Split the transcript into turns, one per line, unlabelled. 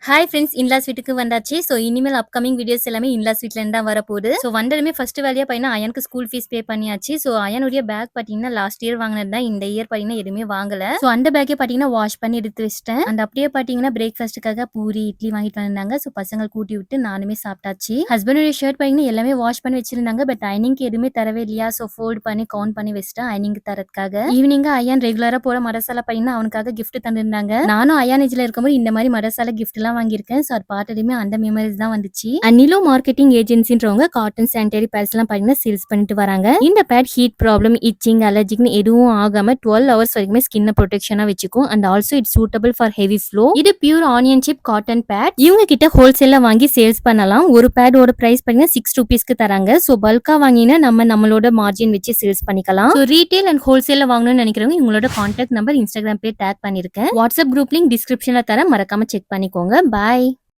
Hi friends, in-laws வீட்டுக்கு வந்தாச்சு. So இனிமேல் அப்கமிங் வீடியோஸ் எல்லாமே இன்லாஸ் வீட்லேருந்து தான் வரப்போகுது. ஸோ வந்ததுமே ஃபர்ஸ்ட் வேலையாக பார்த்தீங்கன்னா அயனுக்கு ஸ்கூல் ஃபீஸ் பே பண்ணியாச்சு. ஸோ அயனுடைய பேக் பார்த்தீங்கன்னா லாஸ்ட் இயர் வாங்கினது தான். இந்த இயர் பார்த்தீங்கன்னா எதுவுமே வாங்கல. ஸோ அந்த பேக்கே பார்த்தீங்கன்னா வாஷ் பண்ணி எடுத்து வச்சிட்டேன். அண்ட் அப்படியே பார்த்தீங்கன்னா பிரேக்ஃபாஸ்ட்டுக்காக பூரி இட்லி வாங்கிட்டு வந்திருந்தாங்க. ஸோ பசங்கள் கூட்டி விட்டு நானுமே சாப்பிட்டாச்சு. ஹஸ்பண்டுடைய ஷர்ட் பார்த்தீங்கன்னா எல்லாமே வாஷ் பண்ணி வச்சிருந்தாங்க. பட் அயனிங்க்கு எதுவுமே தரவே இல்லையா. ஸோ ஃபோல்ட் பண்ணி கவுண்ட் பண்ணி வச்சிட்டேன் அயனிங் தரதுக்காக. ஈவினிங் அயன் ரெகுலராக போகிற மரசாலா பார்த்தீங்கன்னா அவனுக்காக கிஃப்ட் தந்திருந்தாங்க. நானும் அயான் ஏஜ்ல இருக்கும்போது இந்த மாதிரி மரசாலா கிஃப்ட் எல்லாம் வாங்கியிருக்கேன். ஸோ அது பார்த்ததுமே அந்த மெமரிஸ் தான் வந்துச்சு. நிலோ மார்க்கெட்டிங் ஏஜென்சின்றவங்க காட்டன் சானிட்டரி பேட்ஸ் எல்லாம் பாத்தீங்கன்னா சேல்ஸ் பண்ணிட்டு வராங்க. இந்த பேட் ஹீட் ப்ராப்ளம், இச்சிங், அலர்ஜிக்னு எதுவும் ஆகாம 12 hours வரைக்குமே ஸ்கின்னை ப்ரொடெக்ஷனா வச்சுக்கும். And also it's suitable for heavy flow. இது pure onion chip cotton pad. இவங்க கிட்ட ஹோல்சேல்ல வாங்கி சேல்ஸ் பண்ணலாம். ஒரு பேடோட பிரைஸ் பாத்தீங்கன்னா 6 rupeesக்கு தராங்க. ஸோ பல்கா வாங்கினா நம்மளோட மார்ஜின் வச்சு சேல்ஸ் பண்ணிக்கலாம். ஸோ ரீட்டைல் அண்ட் ஹோல்சேல்ல வாங்கணும்னு நினைக்கிறவங்க இவங்களோட contact number Instagram page take பண்ணிருக்கேன். வாட்ஸ்அப் குரூப் லிங்க் டிஸ்கிரிப்ஷன்ல தர, மறக்காம செக் பண்ணிக்கோங்க. பாய்.